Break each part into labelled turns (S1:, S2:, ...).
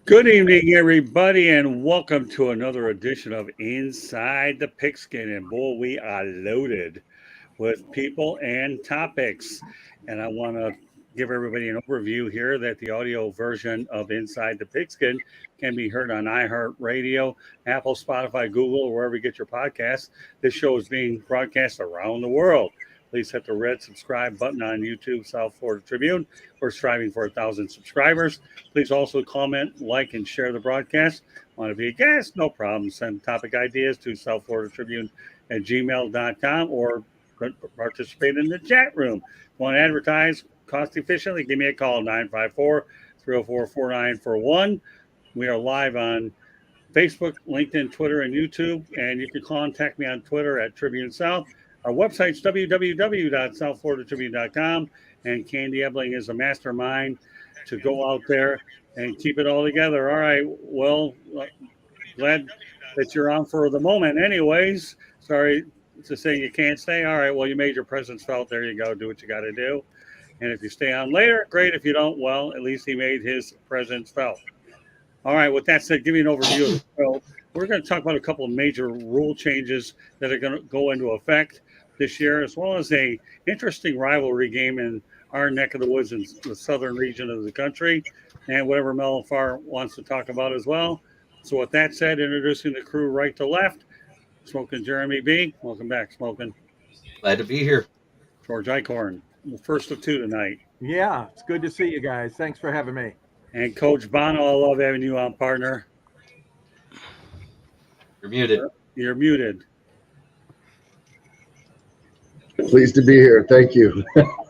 S1: Good evening, everybody, and welcome to another edition of Inside the Pigskin. And boy, we are loaded with people and topics. And I want to give everybody an overview here that the audio version of Inside the Pigskin can be heard on iHeartRadio, Apple, Spotify, Google, or wherever you get your podcasts. This show is being broadcast around the world. Please hit the red subscribe button on YouTube, South Florida Tribune. We're striving for 1,000 subscribers. Please also comment, like, and share the broadcast. Want to be a guest? No problem. Send topic ideas to South Florida Tribune at gmail.com or participate in the chat room. Want to advertise cost efficiently? Give me a call, 954-304-4941. We are live on Facebook, LinkedIn, Twitter, and YouTube. And you can contact me on Twitter at Tribune South. Our website's www.southfloridatribune.com, and Candy Ebling is a mastermind to go out there and keep it all together. All right, well, glad that you're on for the moment anyways. Sorry to say you can't stay. All right, well, you made your presence felt. There you go. Do what you got to do. And if you stay on later, great. If you don't, well, at least he made his presence felt. All right, with that said, give me an overview of the show. We're going to talk about a couple of major rule changes that are going to go into effect this year, as well as a interesting rivalry game in our neck of the woods in the southern region of the country, and whatever Mel Farr wants to talk about as well. So with that said, introducing the crew right to left, Smoking Jeremy B. Welcome back, Smoking.
S2: Glad to be here.
S1: George Eichhorn, the first of two tonight.
S3: Yeah, it's good to see you guys. Thanks for having me.
S1: And Coach Bono, I love having you on, partner.
S2: You're muted.
S1: You're muted.
S4: Pleased to be here. Thank you.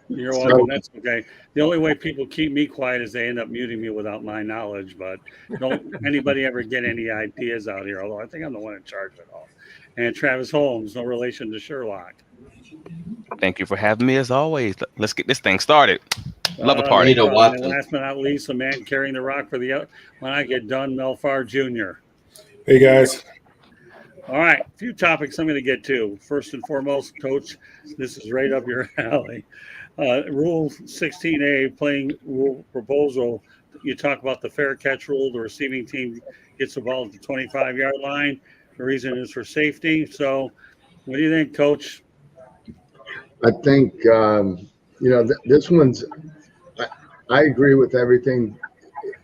S1: You're welcome. That's okay. The only way people keep me quiet is they end up muting me without my knowledge. But don't anybody ever get any ideas out here, although I think I'm the one in charge of it all. And Travis Holmes, no relation to Sherlock.
S5: Thank you for having me as always. Let's get this thing started. Love a party.
S1: And last but not least, the man carrying the rock for the when I get done, Mel Farr Jr.
S6: Hey, guys.
S1: All right, a few topics I'm going to get to. First and foremost, Coach, this is right up your alley. Rule 16A, playing rule proposal. You talk about the fair catch rule. The receiving team gets the ball at the 25-yard line. The reason is for safety. So what do you think, Coach?
S4: I think, this one's – I agree with everything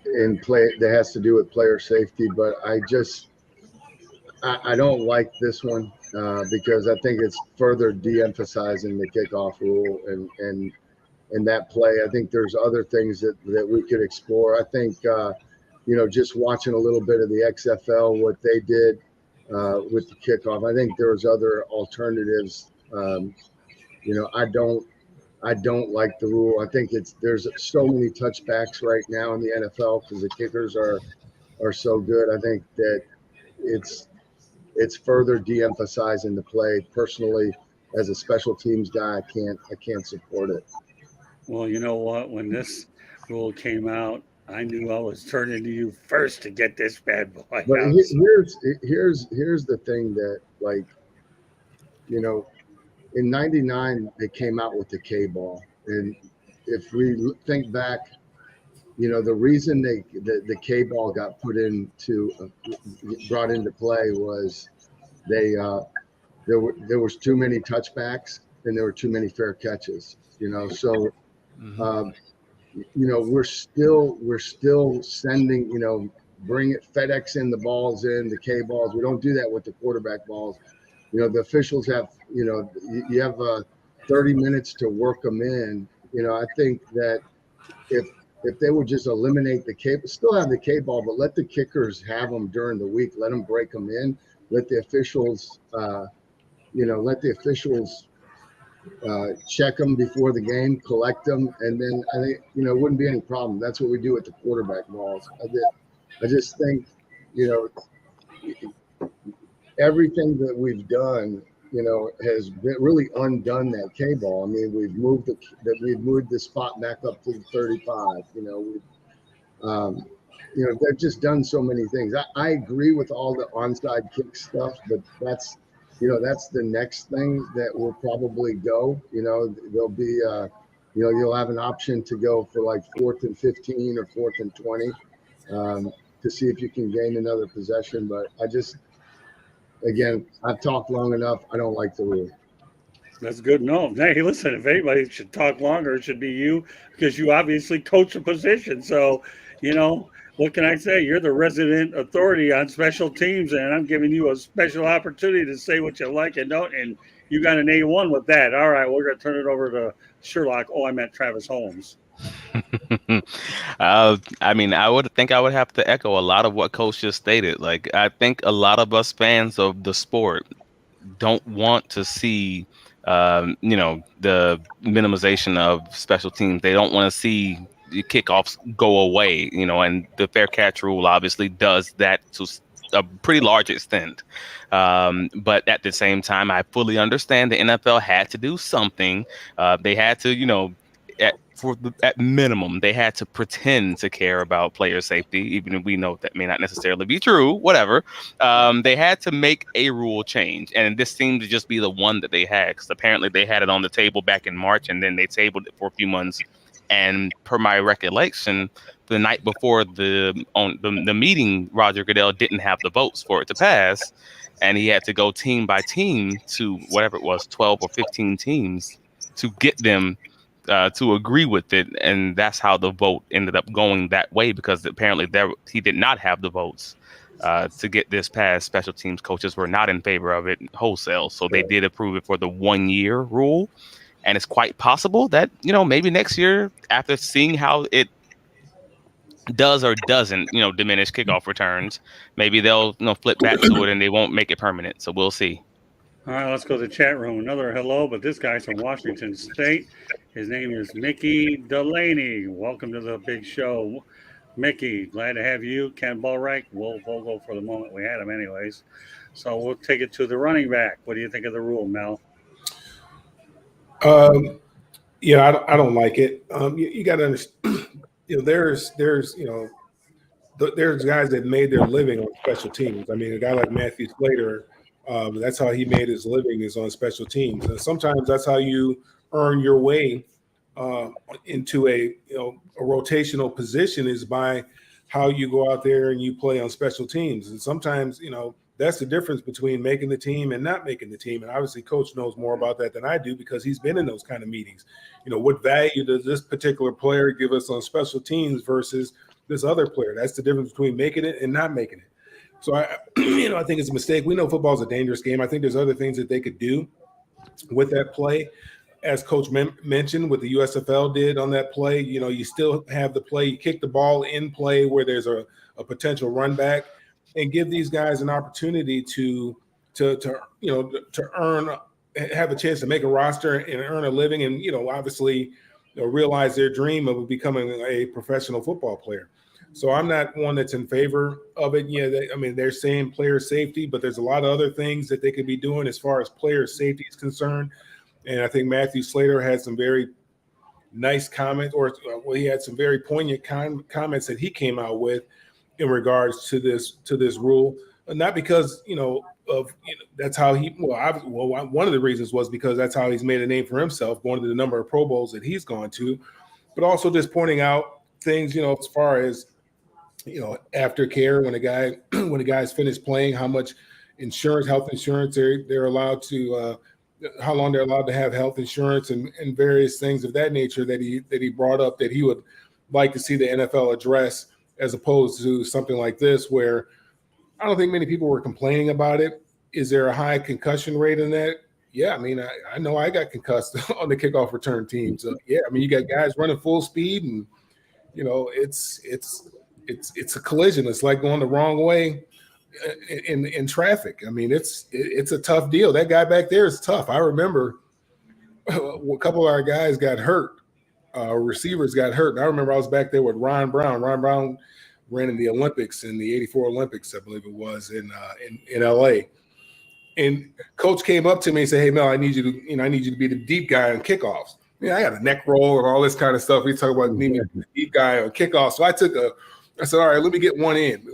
S4: in play that has to do with player safety, but I don't like this one because I think it's further de-emphasizing the kickoff rule and that play. I think there's other things that we could explore. I think, just watching a little bit of the XFL, what they did with the kickoff, I think there's other alternatives. I don't like the rule. I think there's so many touchbacks right now in the NFL because the kickers are so good. I think that it's further de-emphasizing the play. Personally, as a special teams guy, I can't support it.
S1: Well, you know what? When this rule came out, I knew I was turning to you first to get this bad boy
S4: But
S1: out.
S4: here's the thing that, in '99 they came out with the K-ball, and if we think back, the reason the K-ball got brought into play was there was too many touchbacks and there were too many fair catches. So we're still sending bring it FedEx in the balls in the K-balls. We don't do that with the quarterback balls. The officials have you have 30 minutes to work them in. I think that if they would just eliminate the K, still have the K-ball, but let the kickers have them during the week. Let them break them in. Let the officials, check them before the game, collect them, and then I think it wouldn't be any problem. That's what we do with the quarterback balls. I just think everything that we've done has been really undone that K-ball. I mean, we've moved the spot back up to the 35. They've just done so many things. I agree with all the onside kick stuff, but that's the next thing that will probably go. There'll be, you'll have an option to go for like 4th and 15 or 4th and 20 to see if you can gain another possession. But again, I've talked long enough. I don't like the rule.
S1: That's good. No, hey, listen, if anybody should talk longer, it should be you because you obviously coach the position. So, what can I say? You're the resident authority on special teams, and I'm giving you a special opportunity to say what you like and don't. And you got an A1 with that. All right, we're going to turn it over to Sherlock. Oh, I meant Travis Holmes.
S5: I would have to echo a lot of what Coach just stated. Like, I think a lot of us fans of the sport don't want to see the minimization of special teams. They don't want to see the kickoffs go away, and the fair catch rule obviously does that to a pretty large extent. But at the same time, I fully understand the NFL had to do something. They had to, at minimum, they had to pretend to care about player safety, even if we know that may not necessarily be true, whatever. They had to make a rule change, and this seemed to just be the one that they had, because apparently they had it on the table back in March, and then they tabled it for a few months. And per my recollection, the night before the meeting, Roger Goodell didn't have the votes for it to pass, and he had to go team by team to whatever it was, 12 or 15 teams to get them to agree with it, and that's how the vote ended up going that way, because apparently he did not have the votes to get this passed. Special teams coaches were not in favor of it wholesale, so they did approve it for the 1-year rule, and it's quite possible that maybe next year, after seeing how it does or doesn't diminish kickoff returns, maybe they'll flip back to it and they won't make it permanent. So we'll see.
S1: All right, let's go to the chat room. Another hello, but this guy's from Washington State. His name is Mickey Delaney. Welcome to the big show. Mickey, glad to have you. Ken Ballreich, Will Vogel for the moment. We had him anyways. So we'll take it to the running back. What do you think of the rule, Mel?
S2: I don't like it. You got to understand, there's guys that made their living on special teams. I mean, a guy like Matthew Slater, that's how he made his living, is on special teams. And sometimes that's how you earn your way into a rotational position, is by how you go out there and you play on special teams. And sometimes, that's the difference between making the team and not making the team. And obviously Coach knows more about that than I do, because he's been in those kind of meetings. What value does this particular player give us on special teams versus this other player? That's the difference between making it and not making it. So I think it's a mistake. We know football is a dangerous game. I think there's other things that they could do with that play. As Coach mentioned, what the USFL did on that play, you still have the play, you kick the ball in play where there's a potential run back, and give these guys an opportunity to earn, have a chance to make a roster and earn a living, and obviously realize their dream of becoming a professional football player. So I'm not one that's in favor of it. They're saying player safety, but there's a lot of other things that they could be doing as far as player safety is concerned. And I think Matthew Slater had some very nice comments, he had some very poignant comments that he came out with in regards to this rule. Not because that's how he. One of the reasons was because that's how he's made a name for himself, going to the number of Pro Bowls that he's gone to, but also just pointing out things, as far as aftercare when a guy's finished playing, how much health insurance they're allowed to. How long they're allowed to have health insurance, and various things of that nature that he brought up that he would like to see the NFL address, as opposed to something like this, where I don't think many people were complaining about it. Is there a high concussion rate in that? Yeah, I know I got concussed on the kickoff return team. So yeah, you got guys running full speed, and it's a collision. It's like going the wrong way in traffic. It's a tough deal. That guy back there is tough. I remember a couple of our guys got hurt. Receivers got hurt. And I remember I was back there with Ron Brown. Ron Brown ran in the Olympics, in the '84 Olympics, I believe it was, in LA. And coach came up to me and said, "Hey Mel, I need you to be the deep guy on kickoffs." Yeah, I got a neck roll and all this kind of stuff. We talk about needing to be the deep guy on kickoffs. So I said, all right, let me get one in.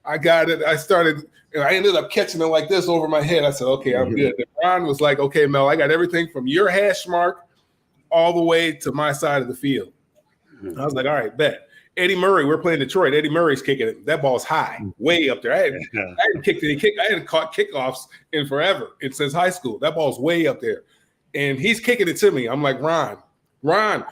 S2: I got it. I started, I ended up catching it like this over my head. I said, okay, I'm good. And Ron was like, okay, Mel, I got everything from your hash mark all the way to my side of the field. I was like, all right, bet. Eddie Murray, we're playing Detroit. Eddie Murray's kicking it. That ball's high, way up there. I hadn't caught kickoffs in forever. It says high school. That ball's way up there. And he's kicking it to me. I'm like, Ron. I'm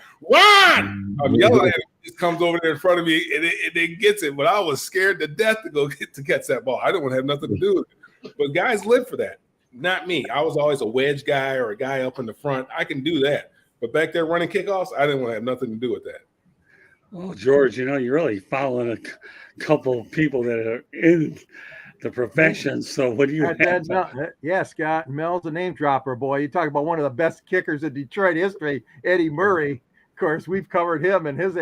S2: yelling at him. He just comes over there in front of me and it gets it. But I was scared to death to catch that ball. I didn't want to have nothing to do with it. But guys live for that. Not me. I was always a wedge guy or a guy up in the front. I can do that. But back there running kickoffs, I didn't want to have nothing to do with that.
S1: Well, George, you're really following a couple of people that are in the profession. So what do you have?
S3: Yeah, Scott. Mel's a name dropper, boy. You talk about one of the best kickers in Detroit history, Eddie Murray. Of course, we've covered him and his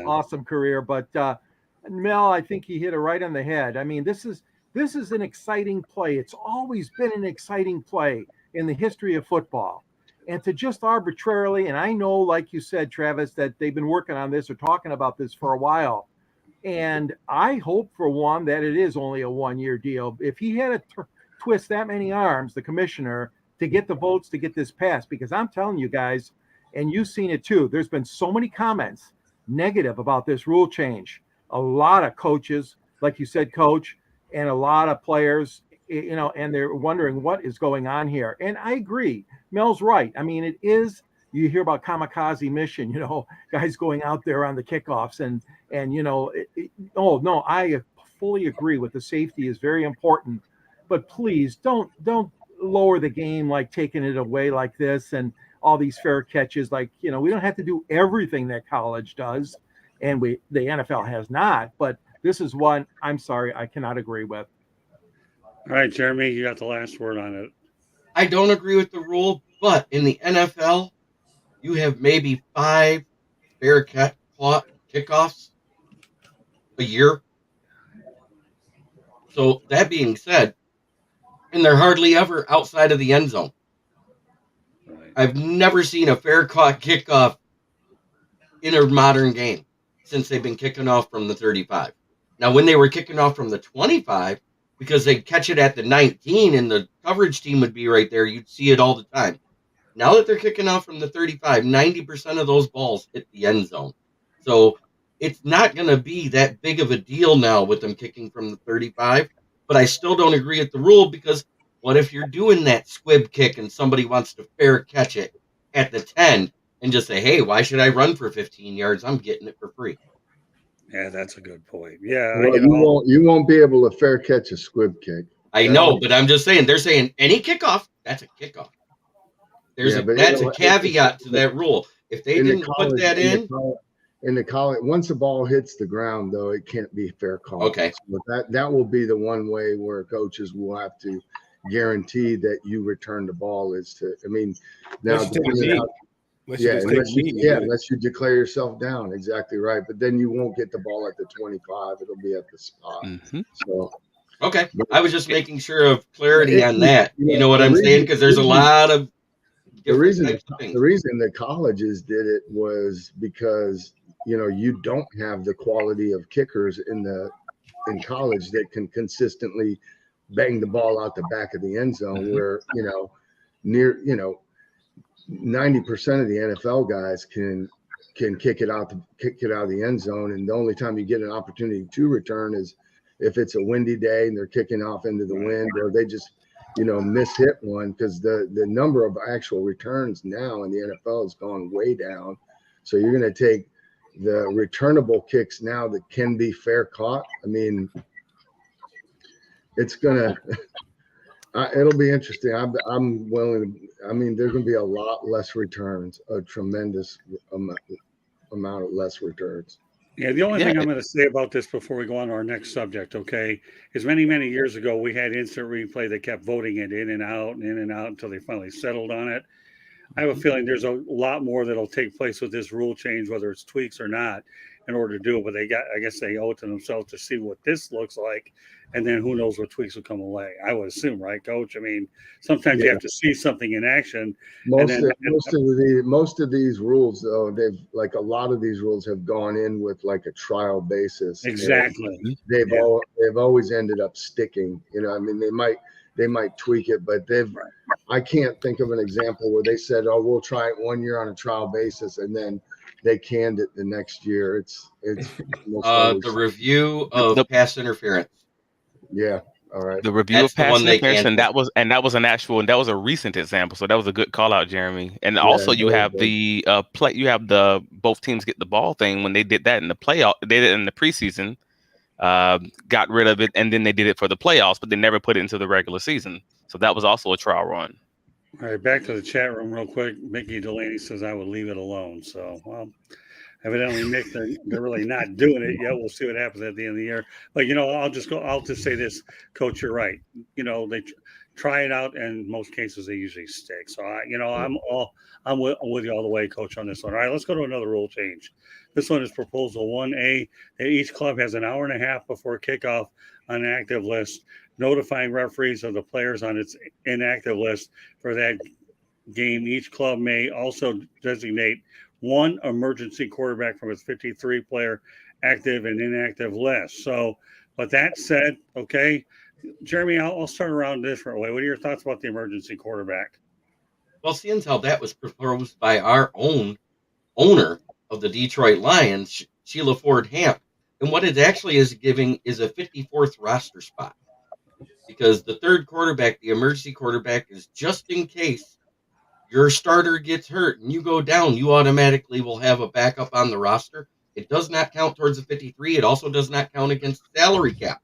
S3: awesome career. But Mel, I think he hit it right on the head. I mean, this is an exciting play. It's always been an exciting play in the history of football. And to just arbitrarily, and I know, like you said, Travis, that they've been working on this or talking about this for a while. And I hope for one that it is only a 1-year deal. If he had to twist that many arms, the commissioner, to get the votes to get this passed, because I'm telling you guys, and you've seen it too, there's been so many comments negative about this rule change. A lot of coaches, like you said, Coach, and a lot of players, and they're wondering what is going on here. And I agree. Mel's right. I mean, it is. You hear about kamikaze mission, guys going out there on the kickoffs and I fully agree with the safety is very important, but please don't lower the game, like taking it away like this and all these fair catches. Like, we don't have to do everything that college does and the NFL has not, but this is one I'm sorry, I cannot agree with.
S1: All right, Jeremy, you got the last word on it.
S6: I don't agree with the rule, but in the NFL, you have maybe 5 fair kickoffs a year. So that being said, and they're hardly ever outside of the end zone. Right. I've never seen a fair kickoff in a modern game since they've been kicking off from the 35. Now, when they were kicking off from the 25, because they'd catch it at the 19 and the coverage team would be right there, you'd see it all the time. Now that they're kicking off from the 35, 90% of those balls hit the end zone. So it's not going to be that big of a deal now with them kicking from the 35, but I still don't agree with the rule, because what if you're doing that squib kick and somebody wants to fair catch it at the 10 and just say, hey, why should I run for 15 yards? I'm getting it for free.
S1: Yeah, that's a good point. Yeah.
S4: Well, you won't be able to fair catch a squib kick.
S6: I know, but I'm just saying, they're saying any kickoff, that's a kickoff. That's a caveat to that rule. If they didn't put that in
S4: the college, once the ball hits the ground, though, it can't be fair call.
S6: Okay.
S4: So that will be the one way where coaches will have to guarantee that you return the ball now unless you declare yourself down. Exactly right. But then you won't get the ball at the 25. It'll be at the spot.
S5: Mm-hmm.
S4: So.
S6: Okay. I was just making sure of clarity on that. You know what I'm saying? Because there's a lot of
S4: the reason the colleges did it was because you don't have the quality of kickers in college that can consistently bang the ball out the back of the end zone, where 90% of the NFL guys can kick it out of the end zone, and the only time you get an opportunity to return is if it's a windy day and they're kicking off into the wind, or they just miss-hit one, because the number of actual returns now in the NFL has gone way down. So you're going to take the returnable kicks now that can be fair caught. I mean, it's going to it'll be interesting. I'm willing to, there's going to be a lot less returns, a tremendous amount of less returns.
S1: Yeah, the only thing I'm going to say about this before we go on to our next subject, okay, is many, many years ago, we had instant replay that kept voting it in and out until they finally settled on it. I have a feeling there's a lot more that'll take place with this rule change, whether it's tweaks or not. in order to do it. But I guess they owe it to themselves to see what this looks like, and then who knows what tweaks will come away. I would assume, right, Coach? I mean, sometimes you have to see something in action.
S4: Most of these rules, though, a lot of these rules have gone in with like a trial basis.
S1: Exactly.
S4: They've always ended up sticking. I mean, they might tweak it, but I can't think of an example where they said, "Oh, we'll try it 1 year on a trial basis," and then they canned it the next year. It's
S6: the review of pass interference.
S4: Yeah. All right.
S5: The review of pass interference, and that was a recent example. So that was a good call out, Jeremy. And also you have the both teams get the ball thing when they did that in the playoff. They did it in the preseason, got rid of it, and then they did it for the playoffs, but they never put it into the regular season. So that was also a trial run.
S1: All right, back to the chat room real quick. Mickey Delaney says I would leave it alone. So, well, evidently, Nick, they're really not doing it yet. We'll see what happens at the end of the year. But I'll just say this, Coach. You're right. They try it out, and in most cases they usually stick. So I'm with you all the way, Coach, on this one. All right, let's go to another rule change. This one is Proposal 1A, that each club has an hour and a half before kickoff on an active list, notifying referees of the players on its inactive list for that game. Each club may also designate one emergency quarterback from its 53-player active and inactive list. So, but that said, okay, Jeremy, I'll start around a different way. What are your thoughts about the emergency quarterback?
S6: Well, seeing how that was proposed by our own owner of the Detroit Lions, Sheila Ford Hamp, and what it actually is giving is a 54th roster spot, because the third quarterback, the emergency quarterback, is just in case your starter gets hurt and you go down, you automatically will have a backup on the roster. It does not count towards the 53. It also does not count against the salary cap.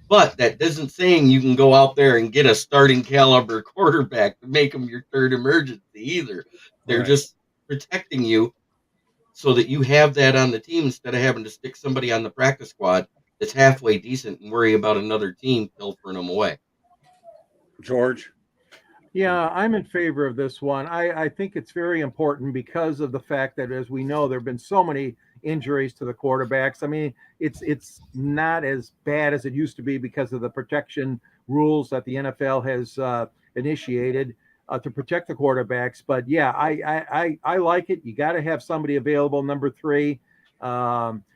S6: But that isn't saying you can go out there and get a starting caliber quarterback to make them your third emergency either. They're just protecting you so that you have that on the team instead of having to stick somebody on the practice squad that's halfway decent and worry about another team pilfering them away.
S1: George?
S3: Yeah, I'm in favor of this one. I think it's very important because of the fact that, as we know, there have been so many injuries to the quarterbacks. I mean, it's not as bad as it used to be because of the protection rules that the NFL has initiated to protect the quarterbacks. But yeah, I like it. You got to have somebody available. Number 3.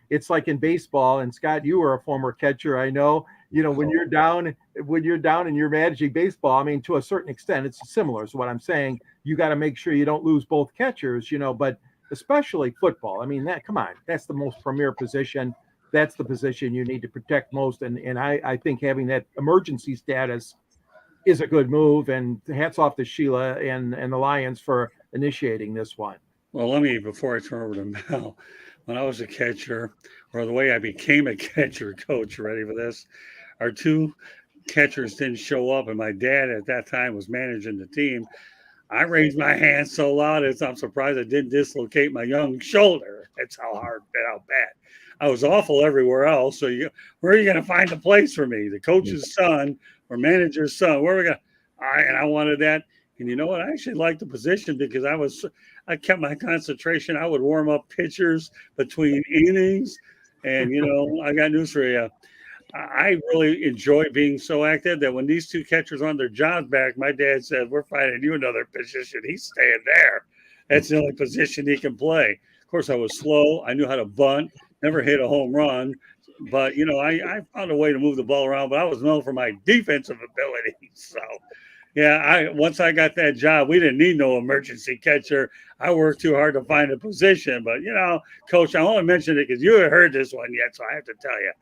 S3: It's like in baseball, and Scott, you were a former catcher, I know. When you're down and you're managing baseball, I mean, to a certain extent, it's similar. Is what I'm saying. You got to make sure you don't lose both catchers, but especially football. I mean, come on, that's the most premier position. That's the position you need to protect most. And I think having that emergency status is a good move. And hats off to Sheila and the Lions for initiating this one.
S1: Well, before I turn over to Mel, when I was a catcher, or the way I became a catcher, Coach, ready for this? Our 2 catchers didn't show up, and my dad at that time was managing the team. I raised my hand so loud I'm surprised I didn't dislocate my young shoulder. That's how bad. I was awful everywhere else. So where are you going to find a place for me? The coach's son or manager's son? Where are we going? And I wanted that. And you know what? I actually liked the position because I kept my concentration. I would warm up pitchers between innings. And, I got news for you. I really enjoy being so active that when these 2 catchers on their jobs back, my dad said, "We're finding you another position." He's staying there. That's the only position he can play. Of course, I was slow. I knew how to bunt, never hit a home run. But, I found a way to move the ball around, but I was known for my defensive ability. So, yeah, once I got that job, we didn't need no emergency catcher. I worked too hard to find a position. But, Coach, I only mentioned it because you haven't heard this one yet, so I have to tell you.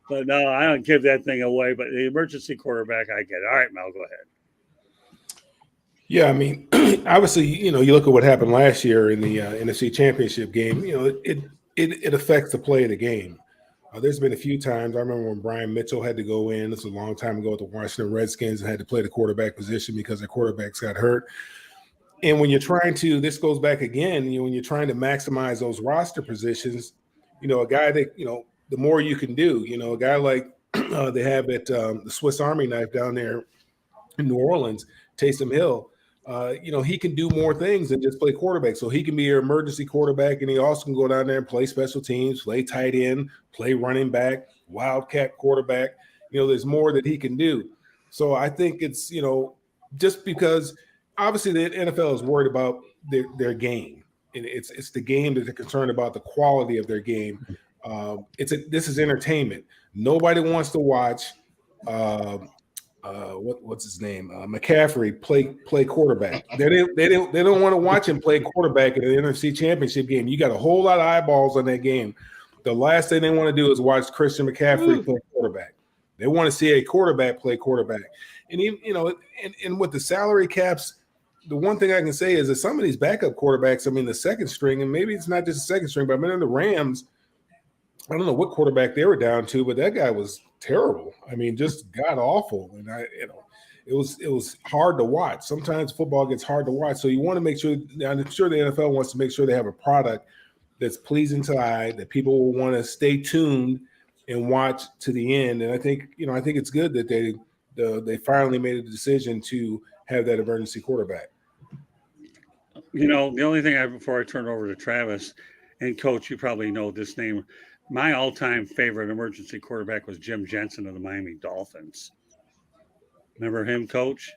S1: But no, I don't give that thing away. But the emergency quarterback, I get it. All right, Mel, go ahead.
S2: Yeah, I mean, obviously, you look at what happened last year in the NFC Championship game. It affects the play of the game. There's been a few times. I remember when Brian Mitchell had to go in. This was a long time ago with the Washington Redskins and had to play the quarterback position because their quarterbacks got hurt. And when you're trying to, this goes back again, when you're trying to maximize those roster positions, a guy that, the more you can do, a guy like they have at the Swiss Army knife down there in New Orleans, Taysom Hill, he can do more things than just play quarterback. So he can be your emergency quarterback, and he also can go down there and play special teams, play tight end, play running back, wildcat quarterback. There's more that he can do. So I think it's, just because obviously the NFL is worried about their game. And it's the game that they're concerned about, the quality of their game. This is entertainment. Nobody wants to watch what's his name? McCaffrey play quarterback. They don't want to watch him play quarterback in the NFC Championship game. You got a whole lot of eyeballs on that game. The last thing they want to do is watch Christian McCaffrey play quarterback. They want to see a quarterback play quarterback. And even, and with the salary caps, the one thing I can say is that some of these backup quarterbacks, the second string, and maybe it's not just the second string, but in the Rams, I don't know what quarterback they were down to, but that guy was terrible. Just god awful. And it was hard to watch. Sometimes football gets hard to watch. So you want to make sure, I'm sure the NFL wants to make sure they have a product that's pleasing to the eye, that people will want to stay tuned and watch to the end. And I think it's good that they finally made a decision to have that emergency quarterback.
S1: The only thing before I turn over to Travis, and Coach, you probably know this name. My all-time favorite emergency quarterback was Jim Jensen of the Miami Dolphins. Remember him, Coach?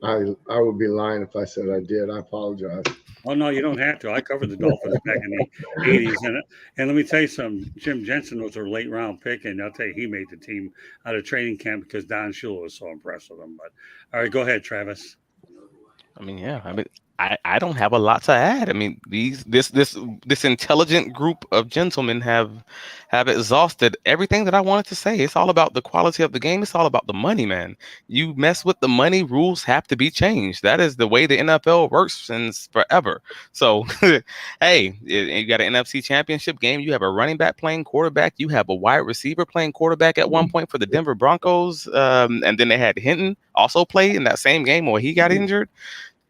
S4: I would be lying if I said I did. I apologize.
S1: Oh, no, you don't have to. I covered the Dolphins back in the 80s. And let me tell you something. Jim Jensen was their late-round pick, and I'll tell you, he made the team out of training camp because Don Shula was so impressed with him. But all right, go ahead, Travis.
S5: I don't have a lot to add. This intelligent group of gentlemen have exhausted everything that I wanted to say. It's all about the quality of the game. It's all about the money, man. You mess with the money, rules have to be changed. That is the way the NFL works since forever. So, hey, you got an NFC Championship game. You have a running back playing quarterback. You have a wide receiver playing quarterback at one point for the Denver Broncos. And then they had Hinton also play in that same game where he got injured.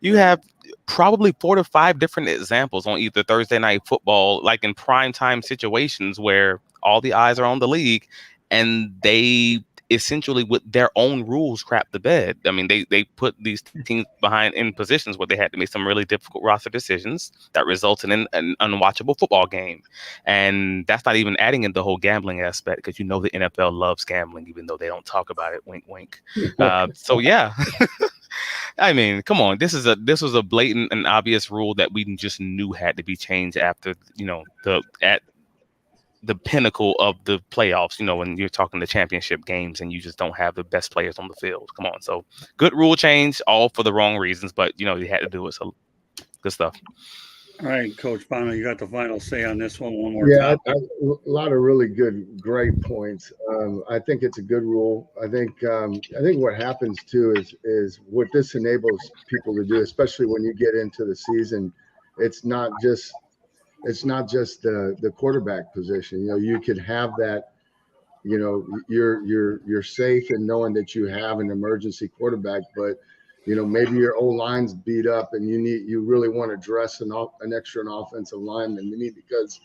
S5: You have probably 4 to 5 different examples on either Thursday Night Football, like in prime time situations where all the eyes are on the league and they essentially with their own rules crap the bed. They put these teams in positions where they had to make some really difficult roster decisions that resulted in an unwatchable football game. And that's not even adding in the whole gambling aspect, because the NFL loves gambling, even though they don't talk about it. Wink, wink. So yeah. Come on. This was a blatant and obvious rule that we just knew had to be changed after, at the pinnacle of the playoffs, when you're talking the championship games and you just don't have the best players on the field. Come on. So good rule change, all for the wrong reasons, but you had to do it. So good stuff.
S1: All right, Coach Bono, you got the final say on this one more time.
S4: Yeah, a lot of really great points. I think it's a good rule. I think what happens too is what this enables people to do, especially when you get into the season. It's not just the quarterback position. You could have that. You're safe in knowing that you have an emergency quarterback, but maybe your O-line's beat up and you really want to dress an offensive lineman. Because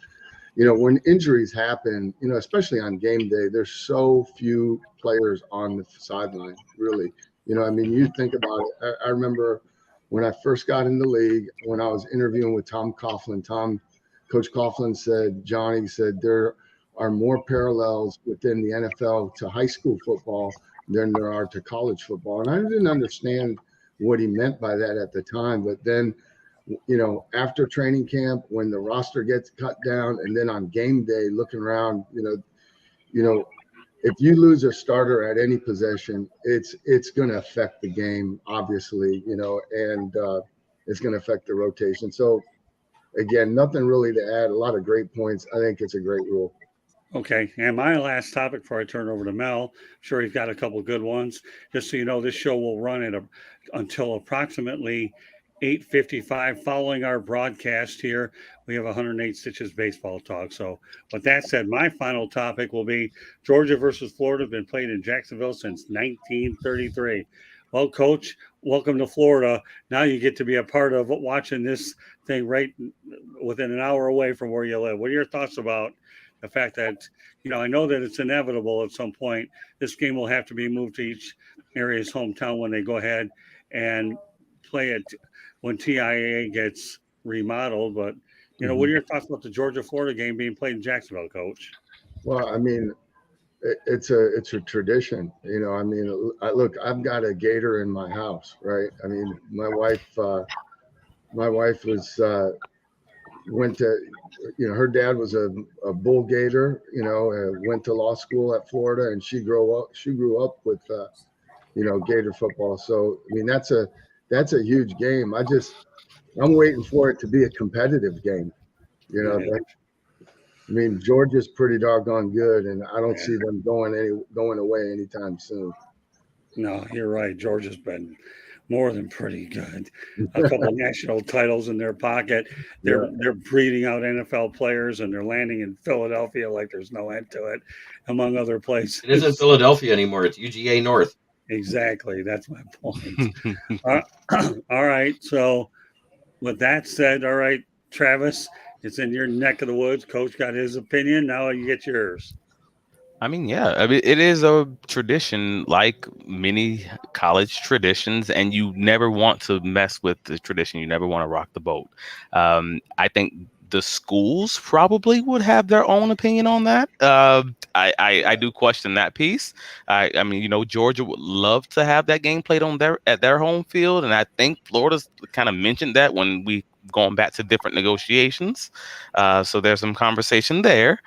S4: when injuries happen, especially on game day, there's so few players on the sideline, really. You think about it. I remember when I first got in the league, when I was interviewing with Tom Coughlin, Coach Coughlin said, Johnny said, there are more parallels within the NFL to high school football than there are to college football. And I didn't understand what he meant by that at the time. But then, after training camp, when the roster gets cut down, and then on game day, looking around, if you lose a starter at any possession, it's going to affect the game, obviously, and it's going to affect the rotation. So, again, nothing really to add. A lot of great points. I think it's a great rule.
S1: Okay, and my last topic before I turn over to Mel, I'm sure he's got a couple good ones. Just so you know, this show will run until approximately 8:55. Following our broadcast here, we have 108 Stitches baseball talk. So with that said, my final topic will be Georgia versus Florida. Been played in Jacksonville since 1933. Well, Coach, welcome to Florida. Now you get to be a part of watching this thing right within an hour away from where you live. What are your thoughts about the fact that, I know that it's inevitable at some point, this game will have to be moved to each area's hometown when they go ahead and play it when TIAA gets remodeled. But what are your thoughts about the Georgia-Florida game being played in Jacksonville, Coach?
S4: Well, I mean, it's a tradition. I mean, look, I've got a gator in my house, right? I mean, my wife was went to, her dad was a bull gator, went to law school at Florida, and she grew up with gator football. So I mean, that's a huge game. I'm waiting for it to be a competitive game. I mean, Georgia's pretty doggone good, and I don't see them going away anytime soon.
S1: No, you're right. Georgia's been more than pretty good. A couple national titles in their pocket. They're breeding out NFL players, and they're landing in Philadelphia like there's no end to it, among other places.
S6: It isn't Philadelphia anymore. It's UGA North.
S1: Exactly. That's my point. All right. So with that said, all right, Travis, it's in your neck of the woods. Coach got his opinion. Now you get yours.
S5: I mean, yeah. I mean, it is a tradition like many college traditions, and you never want to mess with the tradition. You never want to rock the boat. I think the schools probably would have their own opinion on that. I do question that piece. I mean, Georgia would love to have that game played at their home field, and I think Florida's kind of mentioned that when we going back to different negotiations. So there's some conversation there,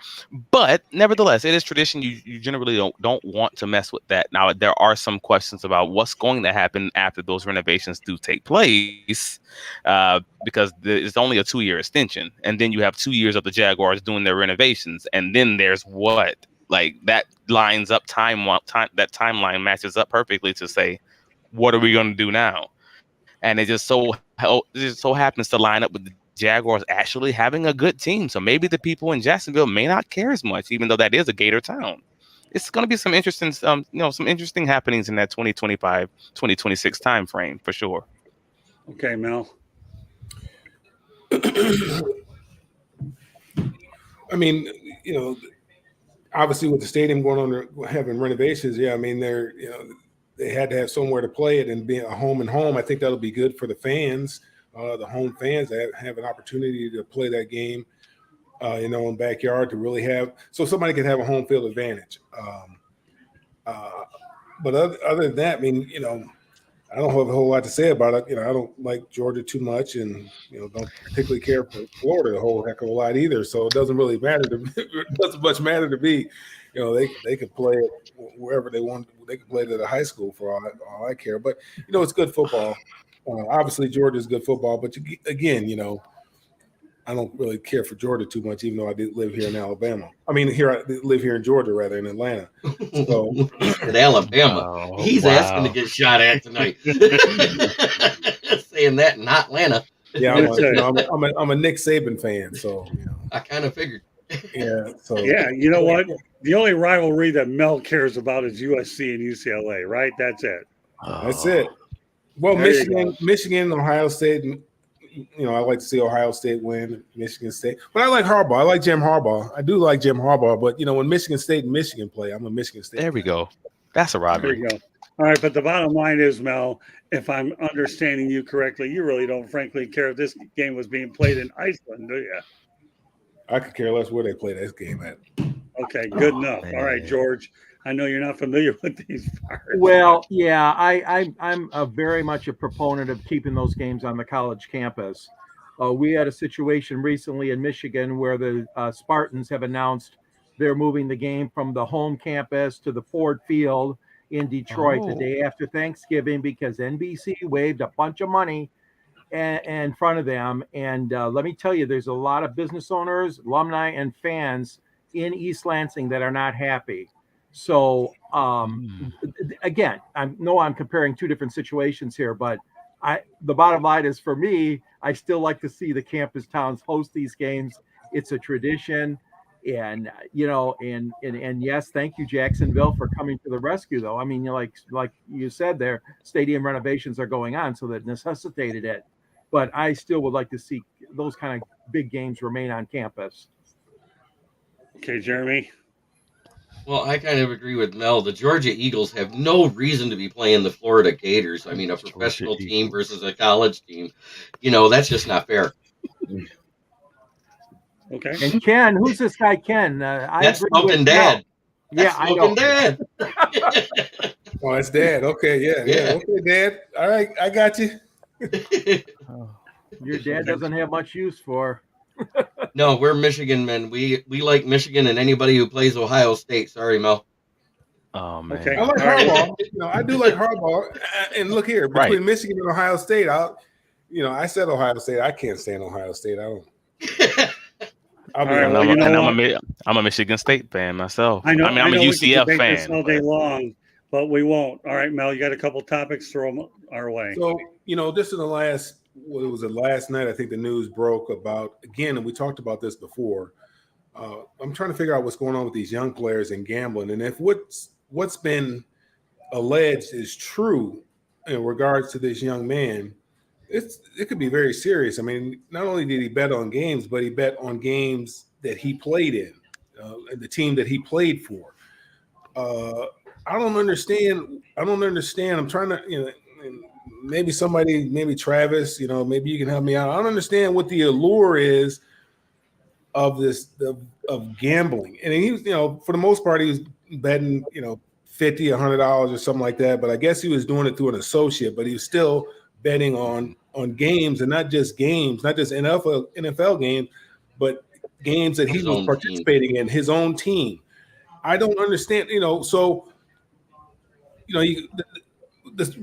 S5: but nevertheless, it is tradition. You generally don't want to mess with that. Now, there are some questions about what's going to happen after those renovations do take place, because it's only a 2-year extension, and then you have 2 years of the Jaguars doing their renovations, and then there's what? Like, that lines up that timeline matches up perfectly to say, what are we going to do now? And it just so happens to line up with the Jaguars actually having a good team. So maybe the people in Jacksonville may not care as much, even though that is a Gator town. It's going to be some interesting, some interesting happenings in that 2025, 2026 time frame for sure.
S1: Okay, Mel.
S2: I mean, obviously with the stadium going on, having renovations, I mean, they had to have somewhere to play it, and being a home and home, I think that'll be good for the fans, the home fans that have an opportunity to play that game, in backyard, to really so somebody can have a home field advantage. But other than that, I mean, I don't have a whole lot to say about it. I don't like Georgia too much, and don't particularly care for Florida a whole heck of a lot either. So it doesn't really matter to me. It doesn't much matter to me. They could play it wherever they want. They could play it at a high school for all I care. But it's good football. Obviously, Georgia's good football. But again, I don't really care for Georgia too much, even though I did live here in Alabama. I mean, I live here in Georgia rather than Atlanta. So
S6: in Alabama, he's asking to get shot at tonight. Saying that in Atlanta.
S2: Yeah, I'm a Nick Saban fan, so
S6: I kind of figured.
S2: Yeah. So
S1: you know what? The only rivalry that Mel cares about is USC and UCLA, right? That's it.
S2: That's it. Well, Michigan, Ohio State. I like to see Ohio State win, Michigan State. But I like Harbaugh. I like Jim Harbaugh. I do like Jim Harbaugh. But when Michigan State and Michigan play, I'm a Michigan State.
S5: There we go. That's a rivalry.
S1: There you go. All right, but the bottom line is, Mel, if I'm understanding you correctly, you really don't frankly care if this game was being played in Iceland, do you?
S2: I could care less where they play this game at.
S1: Okay, good enough. Man. All right, George. I know you're not familiar with these parts.
S3: Well, yeah, I'm very much a proponent of keeping those games on the college campus. We had a situation recently in Michigan where the Spartans have announced they're moving the game from the home campus to the Ford Field in Detroit the day after Thanksgiving because NBC waived a bunch of money in front of them. And let me tell you, there's a lot of business owners, alumni, and fans in East Lansing that are not happy. So again, I'm comparing two different situations here, but the bottom line is for me, I still like to see the campus towns host these games. It's a tradition, and and yes, thank you Jacksonville for coming to the rescue. Though I mean, like you said, there stadium renovations are going on, so that necessitated it. But I still would like to see those kind of big games remain on campus.
S1: Okay, Jeremy.
S6: Well, I kind of agree with Mel. The Georgia Eagles have no reason to be playing the Florida Gators. I mean, a professional team versus a college team. That's just not fair.
S1: Okay.
S3: And Ken, who's this guy Ken? I
S6: That's
S3: agree
S6: Smoking
S3: with
S6: Dad.
S3: Mel.
S6: That's Smoking Dad.
S2: Oh, that's Dad. Okay, yeah. Okay, Dad. All right, I got you.
S3: Your dad doesn't have much use for.
S6: No, we're Michigan men. We like Michigan and anybody who plays Ohio State. Sorry, Mel.
S5: Oh man.
S1: Okay.
S2: I like
S1: All right.
S2: Harbaugh. I do like Harbaugh. And look here, between
S5: Right.
S2: Michigan and Ohio State, I said Ohio State. I can't stand Ohio State. I don't. I'll be
S1: All right,
S2: honest.
S1: well, you know
S5: I'm a Michigan State fan myself.
S1: I know.
S5: I mean, I'm a
S1: we could
S5: UCF
S1: debate this
S5: fan.
S1: all day
S5: but-
S1: long, but we won't. All right, Mel, you got a couple topics, throw them our way.
S2: So, just in the last, what was it, last night, I think the news broke about, again, and we talked about this before. I'm trying to figure out what's going on with these young players and gambling. And if what's been alleged is true in regards to this young man, it could be very serious. I mean, not only did he bet on games, but he bet on games that he played in, and the team that he played for. I don't understand. I'm trying to, maybe somebody, maybe Travis, maybe you can help me out. I don't understand what the allure is of this of gambling. And he was, for the most part, he was betting, $50, $100 or something like that. But I guess he was doing it through an associate. But he was still betting on games, and not just games, not just NFL games, but games that he was participating in, his own team. I don't understand.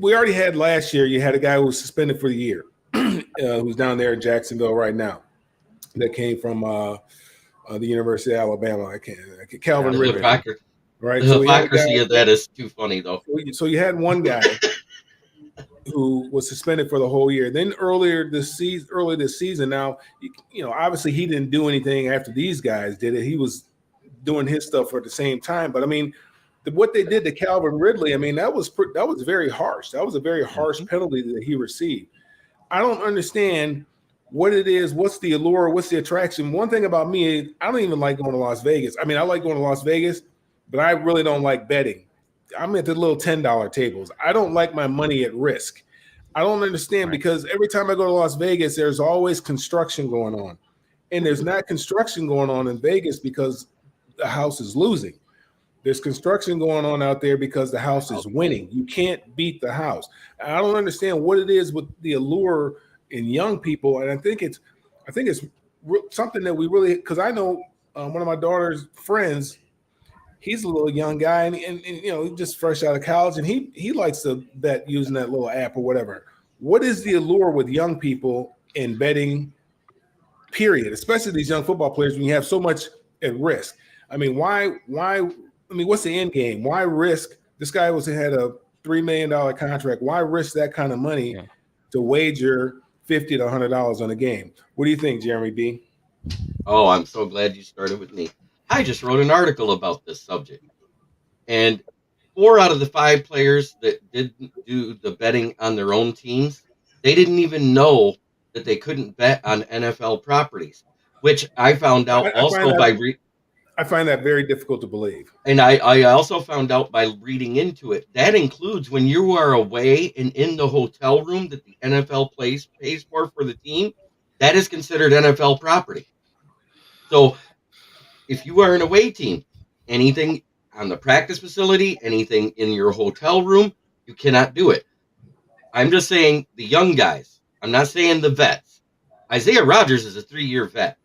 S2: We already had last year. You had a guy who was suspended for the year, who's down there in Jacksonville right now. That came from the University of Alabama. Calvin Ridley. Right.
S6: The hypocrisy of that is too funny, though.
S2: So you had one guy who was suspended for the whole year. Then early this season, now, obviously he didn't do anything after these guys did it. He was doing his stuff at the same time. But I mean, what they did to Calvin Ridley, I mean, that was very harsh. That was a very harsh penalty that he received. I don't understand what it is. What's the allure? What's the attraction? One thing about me, I don't even like going to Las Vegas. I mean, I like going to Las Vegas, but I really don't like betting. I'm at the little $10 tables. I don't like my money at risk. I don't understand because every time I go to Las Vegas, there's always construction going on. And there's not construction going on in Vegas because the house is losing. There's construction going on out there because the house is winning. You can't beat the house. I don't understand what it is with the allure in young people. And I think it's something that we really, because I know one of my daughter's friends, he's a little young guy and he's just fresh out of college, and he likes to bet using that little app or whatever. What is the allure with young people in betting, period, especially these young football players when you have so much at risk? I mean, why? I mean, what's the end game? Why risk? This guy had a $3 million contract. Why risk that kind of money to wager $50 to $100 on a game? What do you think, Jeremy B?
S6: Oh, I'm so glad you started with me. I just wrote an article about this subject. And 4 out of the 5 players that didn't do the betting on their own teams, they didn't even know that they couldn't bet on NFL properties, which I found out
S2: I find that very difficult to believe.
S6: And I also found out by reading into it, that includes when you are away and in the hotel room that the NFL pays for the team, that is considered NFL property. So if you are an away team, anything on the practice facility, anything in your hotel room, you cannot do it. I'm just saying the young guys. I'm not saying the vets. Isaiah Rodgers is a 3-year vet.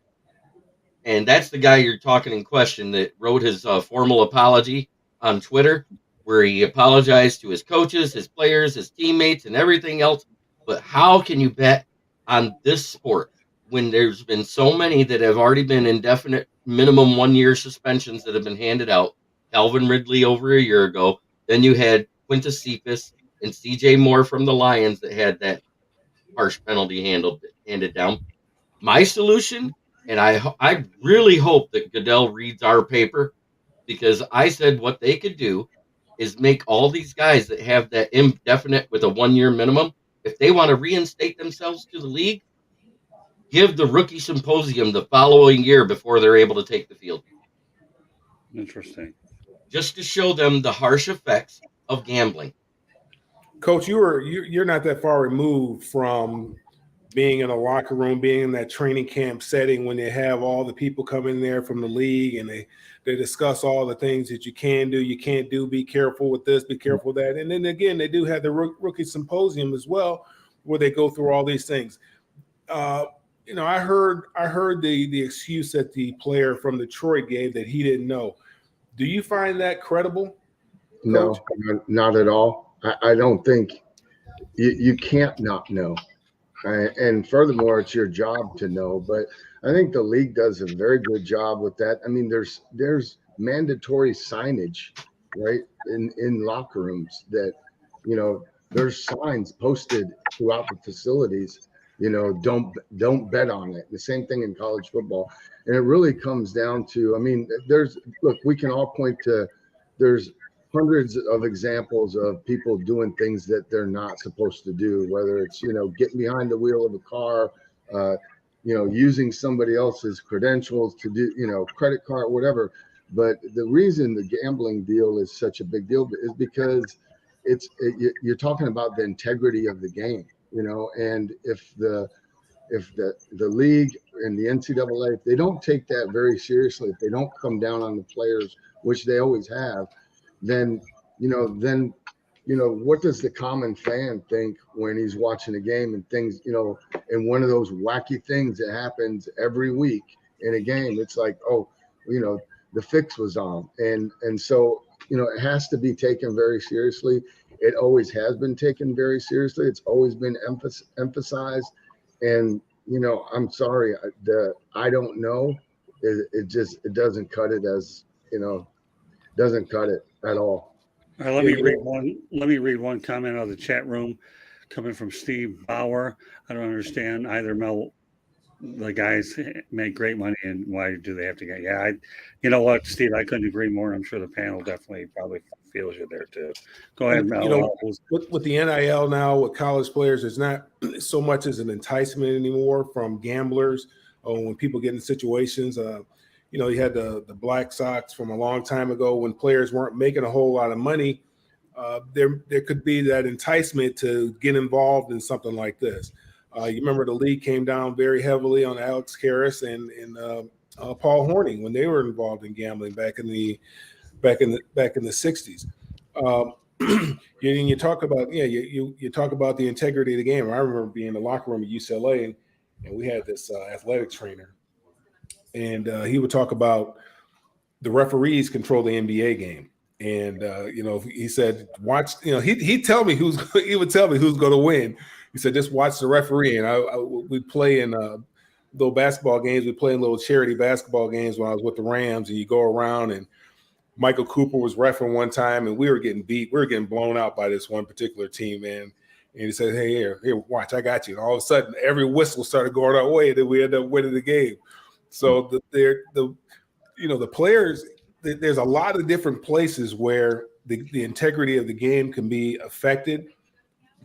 S6: And that's the guy you're talking in question that wrote his formal apology on Twitter, where he apologized to his coaches, his players, his teammates, and everything else. But how can you bet on this sport when there's been so many that have already been indefinite minimum 1-year suspensions that have been handed out? Calvin Ridley over a year ago. Then you had Quintus Cephas and CJ Moore from the Lions that had that harsh penalty handed down. My solution, and I really hope that Goodell reads our paper, because I said what they could do is make all these guys that have that indefinite with a 1-year minimum, if they want to reinstate themselves to the league, give the rookie symposium the following year before they're able to take the field.
S1: Interesting.
S6: just to show them the harsh effects of gambling.
S2: Coach, you're not that far removed from being in a locker room, being in that training camp setting when they have all the people come in there from the league and they discuss all the things that you can do, you can't do, be careful with this, be careful with that. And then again, they do have the rookie symposium as well, where they go through all these things. I heard the excuse that the player from Detroit gave that he didn't know. Do you find that credible?
S4: No, not at all. I don't think you can't not know. And furthermore, it's your job to know. But I think the league does a very good job with that. I mean, there's mandatory signage, right, in locker rooms that, there's signs posted throughout the facilities. Don't bet on it. The same thing in college football. And it really comes down to, I mean, we can all point to, there's hundreds of examples of people doing things that they're not supposed to do, whether it's, getting behind the wheel of a car, using somebody else's credentials to do, credit card, whatever. But the reason the gambling deal is such a big deal is because you're talking about the integrity of the game, and if the league and the NCAA, if they don't take that very seriously, if they don't come down on the players, which they always have, then what does the common fan think when he's watching a game and things, and one of those wacky things that happens every week in a game, it's like, oh, the fix was on. And so, it has to be taken very seriously. It always has been taken very seriously. It's always been emphasized. And, I'm sorry, I don't know. It doesn't cut it doesn't cut it at all.
S1: All right, let me read one comment out of the chat room coming from Steve Bauer. I don't understand either. Mel, the guys make great money, and why do they have to get? Yeah, you know what, Steve, I couldn't agree more. I'm sure the panel definitely probably feels you there too. Go ahead, Mel.
S2: With the NIL now, with college players, there's not so much as an enticement anymore from gamblers. When people get in situations, you had the Black Sox from a long time ago when players weren't making a whole lot of money. There could be that enticement to get involved in something like this. You remember the league came down very heavily on Alex Karras and Paul Hornung when they were involved in gambling back in the 60s. You talk about you talk about the integrity of the game. I remember being in the locker room at UCLA and we had this athletic trainer. And he would talk about the referees control the NBA game. And, he said, watch, he would tell me who's going to win. He said, just watch the referee. And we'd play in little basketball games. We'd play in little charity basketball games when I was with the Rams. And you go around and Michael Cooper was reffing one time and we were getting beat. We were getting blown out by this one particular team, man. And he said, hey, here, watch, I got you. And all of a sudden, every whistle started going our way. And then we ended up winning the game. So the players, there's a lot of different places where the integrity of the game can be affected.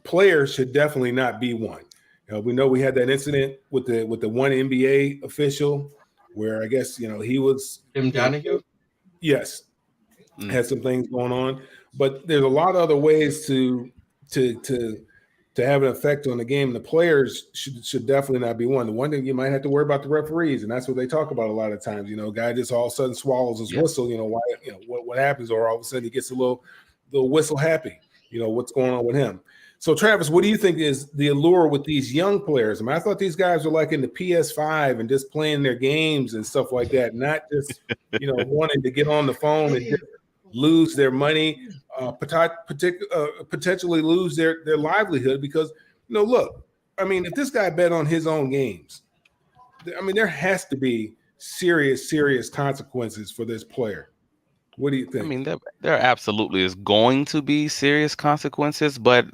S2: Players should definitely not be one. We know we had that incident with the one NBA official where I guess he was
S6: Tim Donahue.
S2: Yes, had some things going on, but there's a lot of other ways to have an effect on the game. The players should definitely not be one. The one thing you might have to worry about the referees, and that's what they talk about a lot of times. Guy just all of a sudden swallows his whistle. Why? What happens? Or all of a sudden he gets a little whistle happy. What's going on with him? So Travis, what do you think is the allure with these young players? I mean, I thought these guys were like in the PS5 and just playing their games and stuff like that, not just wanting to get on the phone and just lose their money, potentially lose their livelihood because, look, I mean, if this guy bet on his own games, I mean, there has to be serious consequences for this player. What do you think?
S5: I mean, there absolutely is going to be serious consequences, but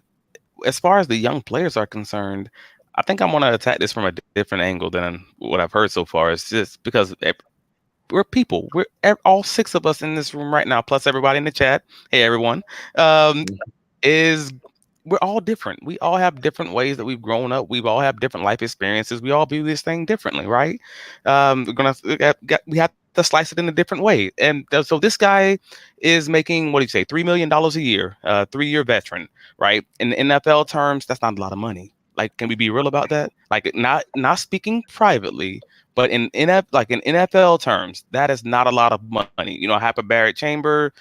S5: as far as the young players are concerned, I think I'm going to attack this from a different angle than what I've heard so far. It's just because we're people. We're all six of us in this room right now, plus everybody in the chat. Hey, everyone. We're all different. We all have different ways that we've grown up. We all have different life experiences. We all view this thing differently, right? We have to slice it in a different way. And so this guy is making, what do you say, $3 million a year, 3-year veteran, right? In the NFL terms, that's not a lot of money. Like, can we be real about that? Like, not speaking privately, but in NFL terms, that is not a lot of money. You know, hyperbaric chamber,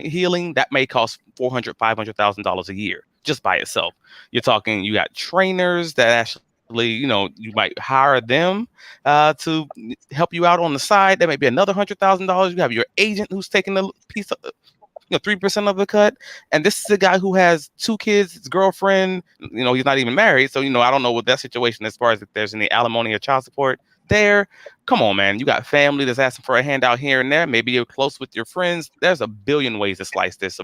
S5: healing, that may cost $400,000-$500,000 a year just by itself. You're talking, you got trainers that actually, you might hire them to help you out on the side. That may be another $100,000. You have your agent who's taking a piece of 3% of the cut. And this is a guy who has 2 kids, his girlfriend, he's not even married. So, I don't know what that situation, as far as if there's any alimony or child support there. Come on, man. You got family that's asking for a handout here and there. Maybe you're close with your friends. There's a billion ways to slice this.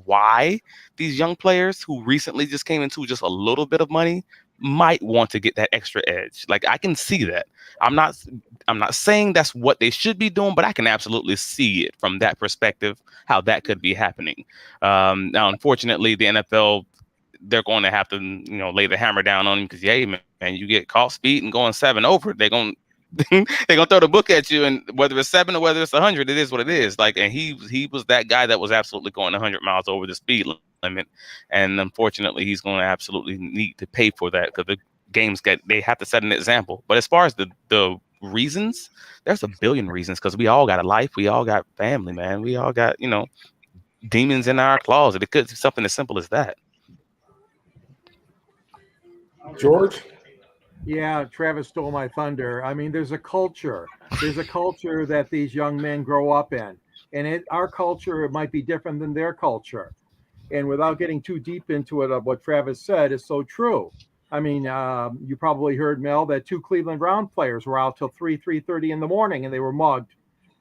S5: Why these young players who recently just came into just a little bit of money might want to get that extra edge. Like, I can see that. I'm not saying that's what they should be doing, but I can absolutely see it from that perspective, how that could be happening. Now, unfortunately, the NFL, they're going to have to, lay the hammer down on him, because, yeah, man, you get caught speeding going 7 over, they're going to throw the book at you, and whether it's 7 or whether it's 100, it is what it is. Like, and he was that guy that was absolutely going 100 miles over the speed limit, and unfortunately, he's going to absolutely need to pay for that, because the games they have to set an example. But as far as the reasons, there's a billion reasons, because we all got a life, we all got family, man, we all got demons in our closet. It could be something as simple as that.
S2: George?
S3: Yeah, Travis stole my thunder. I mean, there's a culture. There's a culture that these young men grow up in. And our culture, it might be different than their culture. And without getting too deep into it, what Travis said is so true. I mean, you probably heard, Mel, that 2 Cleveland Brown players were out till 3:30 in the morning, and they were mugged,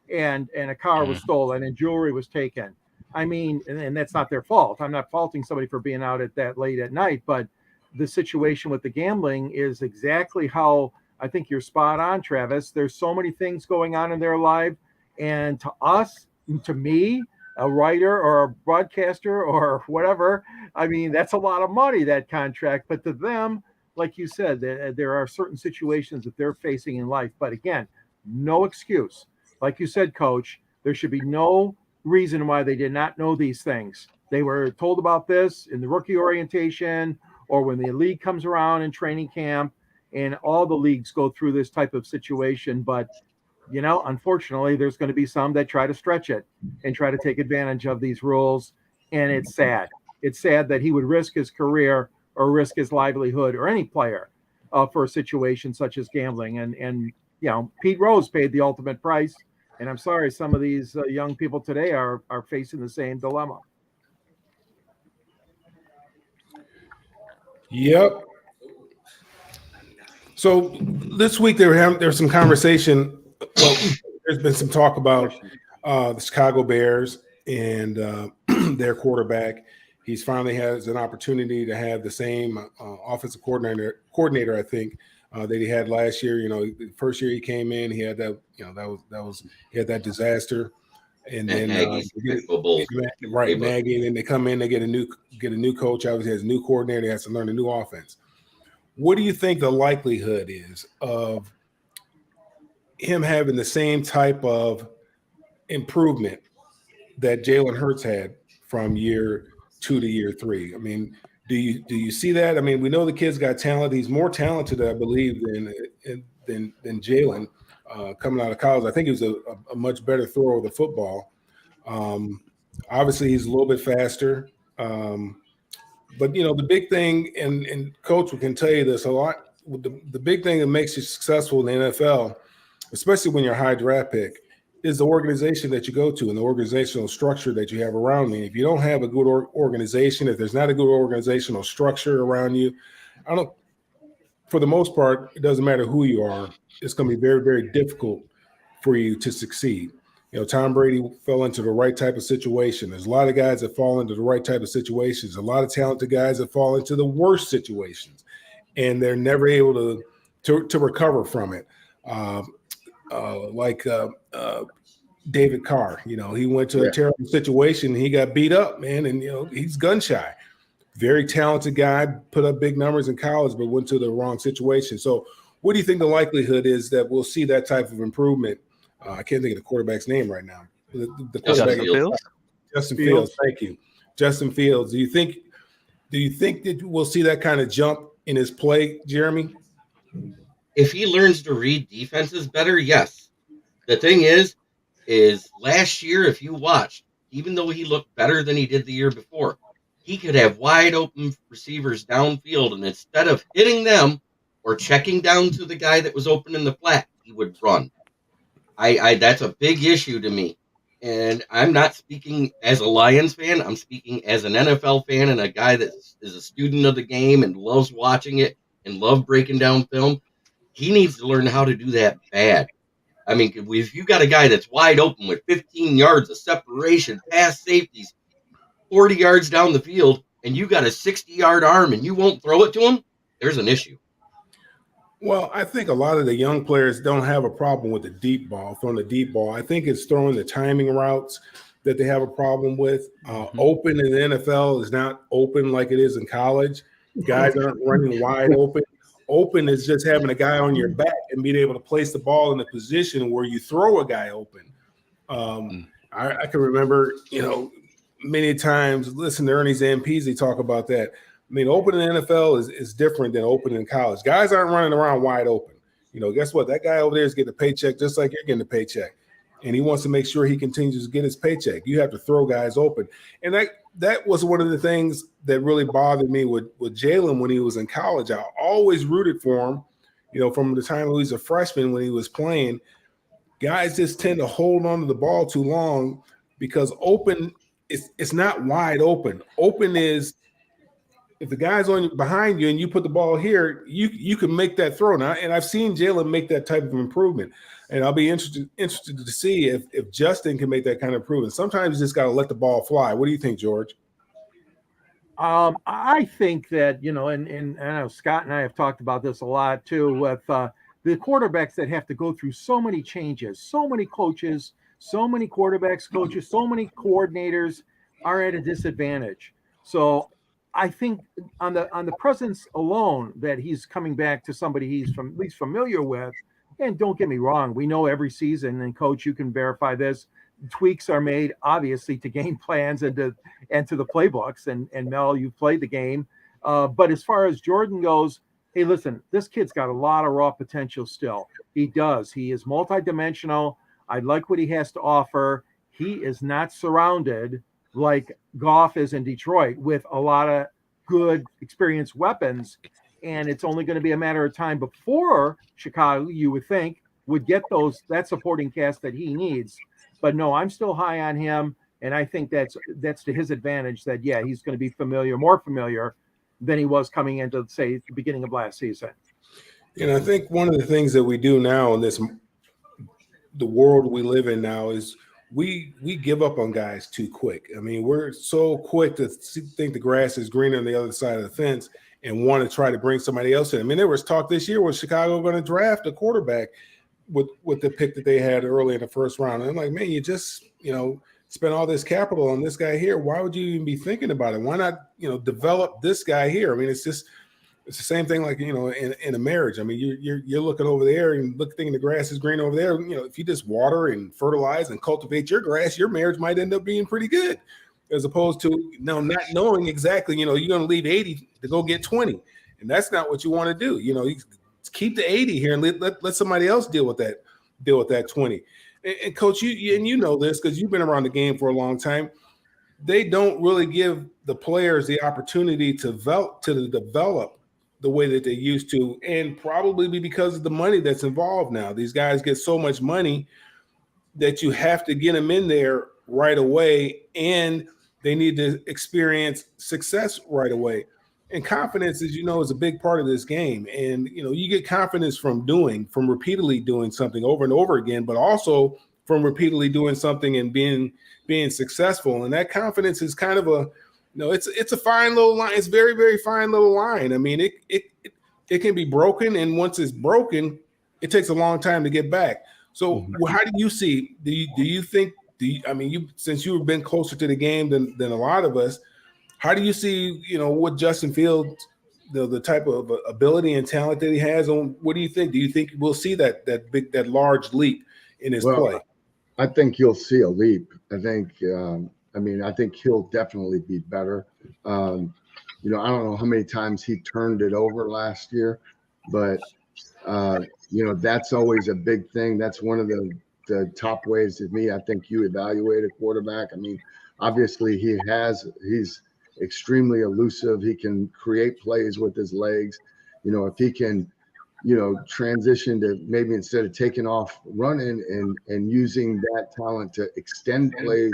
S3: and a car was stolen, and jewelry was taken. I mean, and that's not their fault. I'm not faulting somebody for being out at that late at night, but the situation with the gambling is exactly how I think you're spot on, Travis. There's so many things going on in their life. And to us, to me, a writer or a broadcaster or whatever, I mean, that's a lot of money, that contract. But to them, like you said, there are certain situations that they're facing in life. But again, no excuse. Like you said, Coach, there should be no reason why they did not know these things. They were told about this in the rookie orientation, or when the league comes around in training camp, and all the leagues go through this type of situation. But, unfortunately, there's going to be some that try to stretch it and try to take advantage of these rules. And it's sad. It's sad that he would risk his career or risk his livelihood, or any player, for a situation such as gambling. And Pete Rose paid the ultimate price. And I'm sorry, some of these young people today are facing the same dilemma.
S2: Yep. So this week there's some conversation. Well, there's been some talk about the Chicago Bears and their quarterback. He's finally has an opportunity to have the same offensive coordinator, I think, that he had last year. The first year he came in, he had that. He had that disaster. And then Nagy, and then they come in, they get a new coach. Obviously, has a new coordinator, has to learn a new offense. What do you think the likelihood is of him having the same type of improvement that Jalen Hurts had from year 2 to year 3? I mean, do you see that? I mean, we know the kid's got talent. He's more talented, I believe, than Jalen. Coming out of college, I think he was a much better thrower of the football. Obviously, he's a little bit faster. But, the big thing, and Coach can tell you this a lot, the big thing that makes you successful in the NFL, especially when you're a high draft pick, is the organization that you go to and the organizational structure that you have around you. If you don't have a good organization, if there's not a good organizational structure around you, for the most part, it doesn't matter who you are. It's going to be very, very difficult for you to succeed. Tom Brady fell into the right type of situation. There's a lot of guys that fall into the right type of situations, a lot of talented guys that fall into the worst situations, and they're never able to recover from it. Like David Carr, he went to a terrible situation. He got beat up, man, and, he's gun shy. Very talented guy, put up big numbers in college, but went to the wrong situation. So what do you think the likelihood is that we'll see that type of improvement I can't think of the quarterback's name right now. The
S5: Justin
S2: quarterback,
S5: Fields.
S2: Justin Fields. Thank you, Justin Fields. Do you think that we'll see that kind of jump in his play, Jeremy?
S6: If he learns to read defenses better, yes. The thing is last year, if you watched, even though he looked better than he did the year before, he could have wide open receivers downfield, and instead of hitting them or checking down to the guy that was open in the flat, he would run. I that's a big issue to me. And I'm not speaking as a Lions fan. I'm speaking as an NFL fan and a guy that is a student of the game and loves watching it and love breaking down film. He needs to learn how to do that bad. I mean, if you got a guy that's wide open with 15 yards of separation, past safeties, 40 yards down the field, and you got a 60-yard arm and you won't throw it to him, there's an issue.
S2: Well, I think a lot of the young players don't have a problem with the deep ball, throwing the deep ball. I think it's throwing the timing routes that they have a problem with. Open in the NFL is not open like it is in college. Guys aren't running wide open. Open is just having a guy on your back and being able to place the ball in a position where you throw a guy open. I can remember, many times listen to Ernie Zampese talk about that. I mean, open in the NFL is different than open in college. Guys aren't running around wide open. Guess what? That guy over there is getting a paycheck just like you're getting a paycheck. And he wants to make sure he continues to get his paycheck. You have to throw guys open. And that was one of the things that really bothered me with Jalen when he was in college. I always rooted for him, from the time he was a freshman when he was playing. Guys just tend to hold on to the ball too long because open, it's not wide open. Open is, if the guy's behind you and you put the ball here, you can make that throw now. And I've seen Jalen make that type of improvement. And I'll be interested to see if Justin can make that kind of improvement. Sometimes you just got to let the ball fly. What do you think, George?
S3: I think that, and I know Scott and I have talked about this a lot too with the quarterbacks that have to go through so many changes, so many coaches, so many quarterbacks, coaches, so many coordinators are at a disadvantage. So I think on the presence alone that he's coming back to somebody he's at least familiar with. And don't get me wrong, we know every season, and Coach, you can verify this, tweaks are made obviously to game plans and to the playbooks. And Mel, you've played the game. But as far as Jordan goes, hey, listen, this kid's got a lot of raw potential still. He does. He is multidimensional. I like what he has to offer. He is not surrounded like Goff is in Detroit with a lot of good experienced weapons. And it's only going to be a matter of time before Chicago, you would think, would get that supporting cast that he needs. But no, I'm still high on him. And I think that's to his advantage that, yeah, he's going to be more familiar than he was coming into, say, the beginning of last season.
S2: I think one of the things that we do now in the world we live in now is we give up on guys too quick. I mean, we're so quick to think the grass is greener on the other side of the fence and want to try to bring somebody else in. I mean, there was talk this year was Chicago going to draft a quarterback with the pick that they had early in the first round. And I'm like, man, you just, spend all this capital on this guy here. Why would you even be thinking about it? Why not, develop this guy here? I mean, it's the same thing like, in a marriage. I mean, you're looking over there and thinking the grass is green over there. If you just water and fertilize and cultivate your grass, your marriage might end up being pretty good, as opposed to not knowing exactly, you're going to leave 80 to go get 20. And that's not what you want to do. You keep the 80 here and let somebody else deal with that 20. And Coach, you know this because you've been around the game for a long time. They don't really give the players the opportunity to develop the way that they used to, and probably because of the money that's involved now. These guys get so much money that you have to get them in there right away, and they need to experience success right away. And confidence, as you know, is a big part of this game. And, you get confidence from repeatedly doing something over and over again, but also from repeatedly doing something and being successful. And that confidence is kind of it's a fine little line. It's very, very fine little line. I mean, it can be broken. And once it's broken, it takes a long time to get back. So how do you see, since you've been closer to the game than a lot of us, how do you see, what Justin Fields, the type of ability and talent that he has? And what do you think? Do you think we'll see that large leap in his play.
S4: I think you'll see a leap. I think I think he'll definitely be better. I don't know how many times he turned it over last year, but that's always a big thing. That's one of the top ways to me. I think you evaluate a quarterback. I mean, obviously he's extremely elusive. He can create plays with his legs. If he can, transition to maybe instead of taking off running and using that talent to extend plays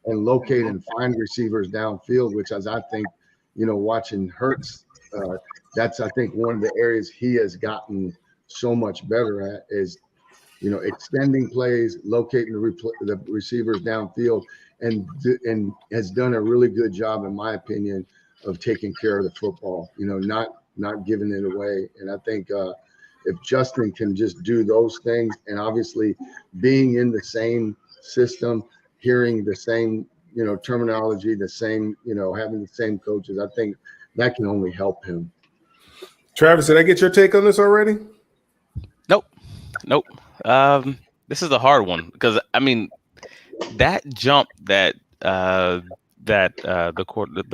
S4: and locate and find receivers downfield, which as I think, watching Hurts, that's, I think, one of the areas he has gotten so much better at is, extending plays, locating the receivers downfield, and has done a really good job, in my opinion, of taking care of the football, not giving it away. And I think if Justin can just do those things, and obviously being in the same system, hearing the same, terminology, the same, having the same coaches, I think that can only help him.
S2: Travis, did I get your take on this already?
S5: Nope. This is a hard one because I mean that jump that the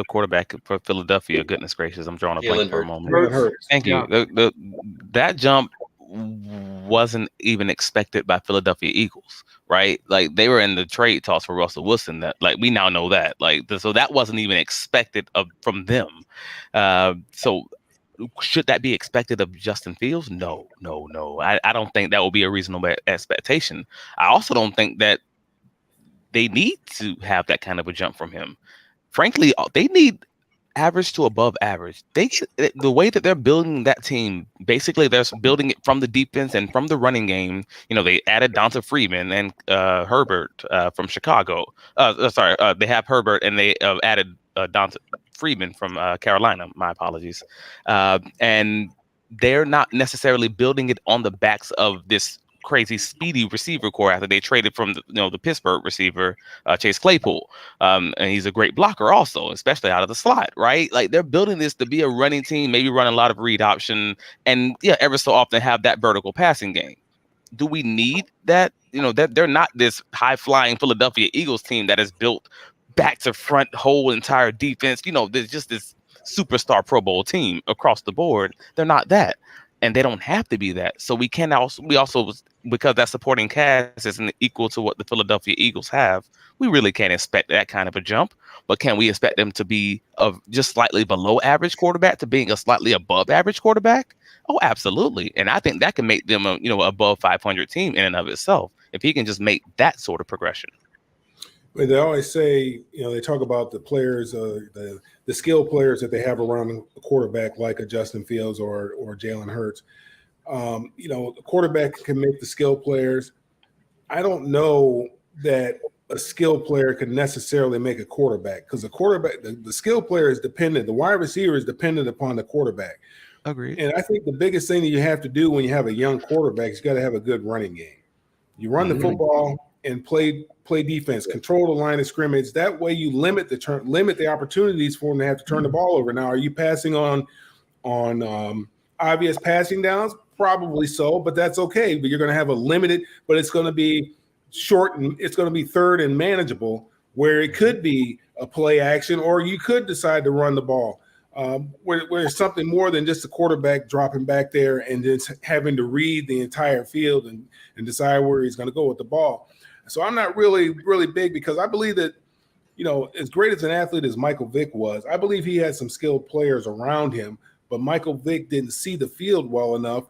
S5: quarterback for Philadelphia, goodness gracious, I'm drawing a blank for a moment. Thank you. Yeah. That jump wasn't even expected by Philadelphia Eagles, right? Like they were in the trade talks for Russell Wilson. That, like, we now know that, so that wasn't even expected from them. So should that be expected of Justin Fields? No. I don't think that will be a reasonable expectation. I also don't think that they need to have that kind of a jump from him. Frankly, they need average to above average. The way that they're building that team, basically they're building it from the defense and from the running game. They added Donta Freeman and Herbert from Chicago. They have Herbert and they added Donta Freeman from Carolina. My apologies. And they're not necessarily building it on the backs of this crazy speedy receiver core after they traded from the Pittsburgh receiver Chase Claypool, and he's a great blocker also, especially out of the slot, right? Like they're building this to be a running team, maybe run a lot of read option, and ever so often have that vertical passing game. Do we need that? That they're not this high flying Philadelphia Eagles team that is built back to front whole entire defense. There's just this superstar Pro Bowl team across the board. They're not that. And they don't have to be that. So we also, because that supporting cast isn't equal to what the Philadelphia Eagles have, we really can't expect that kind of a jump. But can we expect them to be of just slightly below average quarterback to being a slightly above average quarterback? Oh, absolutely. And I think that can make them a above 500 team in and of itself, if he can just make that sort of progression.
S2: They always say, they talk about the players, the skill players that they have around the quarterback, like a Justin Fields or Jalen Hurts. The quarterback can make the skill players. I don't know that a skill player can necessarily make a quarterback, because the quarterback, the skill player is dependent. The wide receiver is dependent upon the quarterback.
S5: Agreed.
S2: And I think the biggest thing that you have to do when you have a young quarterback is you got to have a good running game. You run the football and play defense, control the line of scrimmage. That way you limit the opportunities for them to have to turn the ball over. Now, are you passing on obvious passing downs? Probably so, but that's okay. But you're going to have a limited, but it's going to be short and it's going to be third and manageable, where it could be a play action, or you could decide to run the ball. Where it's something more than just the quarterback dropping back there and just having to read the entire field and decide where he's going to go with the ball. So I'm not really big, because I believe that, as great as an athlete as Michael Vick was, I believe he had some skilled players around him, but Michael Vick didn't see the field well enough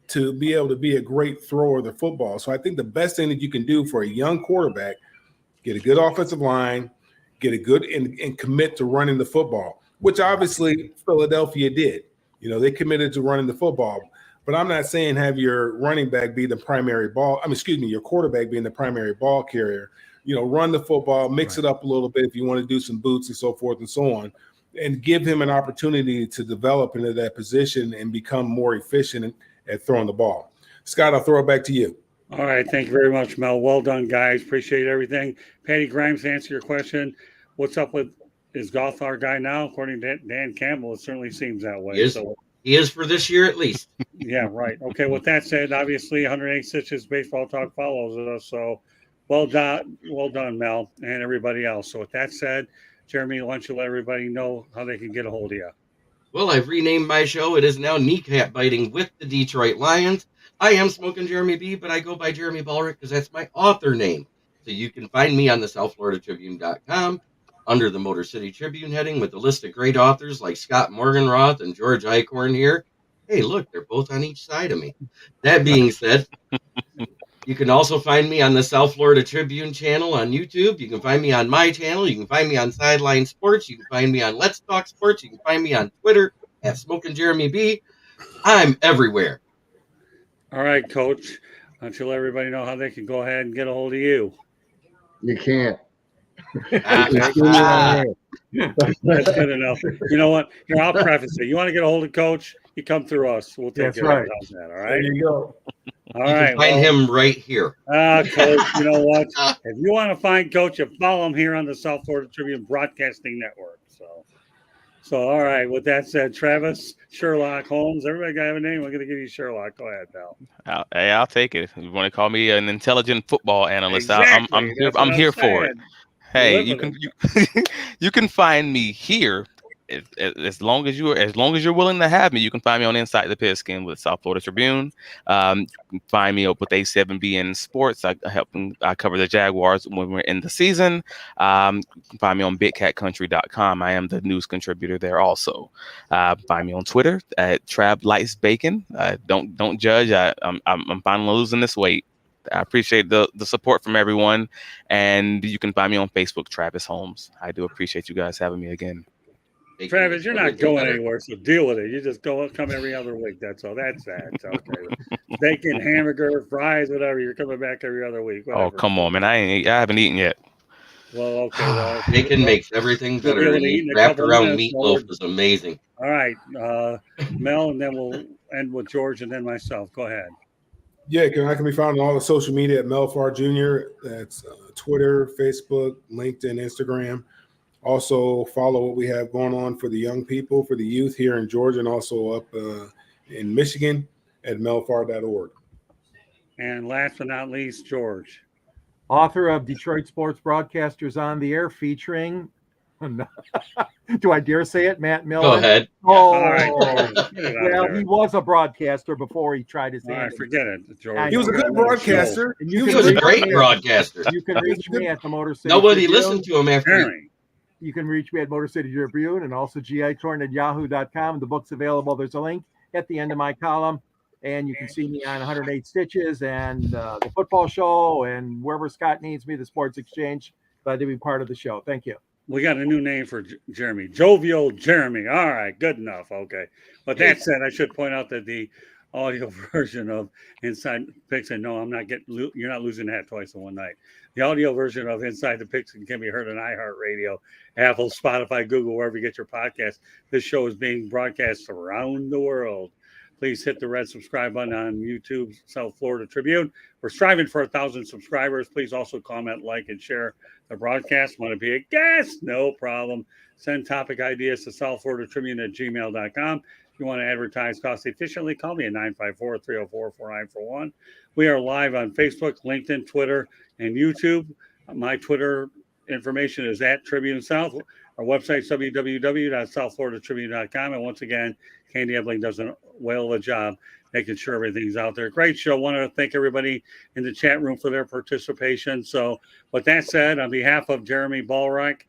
S2: to be able to be a great thrower of the football. So I think the best thing that you can do for a young quarterback, get a good offensive line, get a good and commit to running the football, which obviously Philadelphia did. They committed to running the football. But I'm not saying have your running back be the primary your quarterback being the primary ball carrier. Run the football, mix it up a little bit if you want to do some boots and so forth and so on, and give him an opportunity to develop into that position and become more efficient at throwing the ball. Scott, I'll throw it back to you.
S1: All right. Thank you very much, Mel. Well done, guys. Appreciate everything. Patty Grimes, to answer your question, what's up with, is Goff our guy now? According to Dan Campbell, it certainly seems that way.
S6: Yes.
S1: So
S6: He is for this year at least.
S1: Yeah, right. Okay, with that said, obviously 108 Stitches Baseball Talk follows us. So well done, Mel, and everybody else. So with that said, Jeremy, why don't you let everybody know how they can get a hold of you?
S6: Well, I've renamed my show. It is now Kneecap Biting with the Detroit Lions. I am Smoking Jeremy B, but I go by Jeremy Ballrick because that's my author name. So you can find me on the SouthFloridaTribune.com under the Motor City Tribune heading with a list of great authors like Scott Morganroth and George Eichhorn here. Hey, look, they're both on each side of me. That being said, you can also find me on the South Florida Tribune channel on YouTube. You can find me on my channel. You can find me on Sideline Sports. You can find me on Let's Talk Sports. You can find me on Twitter at Smoking Jeremy B. I'm everywhere.
S1: All right, Coach. Why don't you let everybody know how they can go ahead and get a hold of you?
S4: You can't.
S1: That's good enough. You know what? Here, I'll preface it. You want to get a hold of Coach? You come through us. We'll take care of it. How's that? All right.
S2: There you go.
S1: All
S6: you
S1: right.
S6: can find him right here.
S1: Coach, you know what? If you want to find Coach, you follow him here on the South Florida Tribune Broadcasting Network. So all right. With that said, Travis, Sherlock Holmes, everybody got to have a name. We're going to give you Sherlock. Go ahead, pal.
S5: I'll take it. You want to call me an intelligent football analyst?
S1: Exactly.
S5: I'm here for it. Hey, you can find me here as long as you're willing to have me. You can find me on Inside the Pigskin with South Florida Tribune. You can find me up with A7B in sports. I cover the Jaguars when we're in the season. You can find me on BigCatCountry.com. I am the news contributor there also. Find me on Twitter at TravLightsBacon. Don't judge. I'm finally losing this weight. I appreciate the support from everyone. And you can find me on Facebook, Travis Holmes. I do appreciate you guys having me again.
S1: Travis, you're not going anywhere, so deal with it. You just come every other week. That's all. That's that. Okay. Bacon, hamburger, fries, whatever. You're coming back every other week. Whatever.
S5: Oh, come on, man. I haven't eaten yet.
S1: Well, okay. Well,
S6: bacon makes everything better. And wrapped around meatloaf is amazing.
S1: All right. Mel, and then we'll end with George and then myself. Go ahead.
S2: Yeah, I can be found on all the social media at Mel Farr Jr. That's Twitter, Facebook, LinkedIn, Instagram. Also, follow what we have going on for the young people, for the youth here in Georgia, and also up in Michigan at melfar.org.
S1: And last but not least, George.
S3: Author of Detroit Sports Broadcasters on the Air, featuring, do I dare say it, Matt Miller?
S6: Go ahead.
S3: Oh,
S1: all right.
S3: Well, he was a broadcaster before he tried his hand.
S1: All right, forget it, George.
S2: He was a good broadcaster.
S6: He was a great broadcaster.
S3: You can reach me at the Motor City
S6: Nobody
S3: Tribune.
S6: listened to him after.
S3: You can reach me at Motor City Tribune and also gicorn@yahoo.com. The book's available. There's a link at the end of my column. And you can see me on 108 Stitches and the football show and wherever Scott needs me, the Sports Exchange. Glad to be part of the show. Thank you.
S1: We got a new name for Jeremy. Jovial Jeremy. All right, good enough. Okay. But that said, I should point out that the audio version of Inside the Pigskin, no, you're not losing that twice in one night. The audio version of Inside the Pigskin can be heard on iHeartRadio, Apple, Spotify, Google, wherever you get your podcast. This show is being broadcast around the world. Please hit the red subscribe button on YouTube, South Florida Tribune. We're striving for 1,000 subscribers. Please also comment, like, and share the broadcast. Want to be a guest? No problem. Send topic ideas to southfloridatribune@gmail.com. If you want to advertise cost efficiently, call me at 954-304-4941. We are live on Facebook, LinkedIn, Twitter, and YouTube. My Twitter information is at Tribune South. Our website is www.southfloridatribune.com. And once again, Candy Ebling does a whale of a job making sure everything's out there. Great show. Want to thank everybody in the chat room for their participation. So with that said, on behalf of Jeremy Ballrick,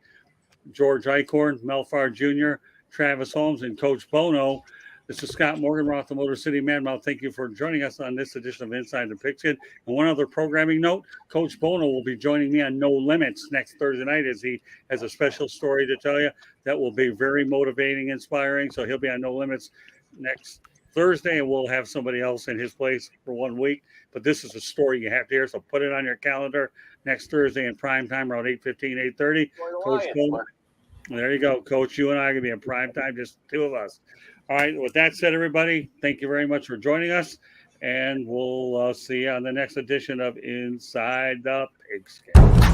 S1: George Eichhorn, Mel Farr Jr., Travis Holmes, and Coach Bono, this is Scott Morganroth, the Motor City Madmouth. Thank you for joining us on this edition of Inside the Pigskin. And one other programming note, Coach Bono will be joining me on No Limits next Thursday night as he has a special story to tell you that will be very motivating, inspiring. So he'll be on No Limits next Thursday, and we'll have somebody else in his place for 1 week. But this is a story you have to hear, so put it on your calendar next Thursday in prime time around 8:15, 8:30. Coach Bono. There you go, Coach. You and I are going to be in prime time, just two of us. All right. With that said, everybody, thank you very much for joining us. And we'll see you on the next edition of Inside the Pigskin.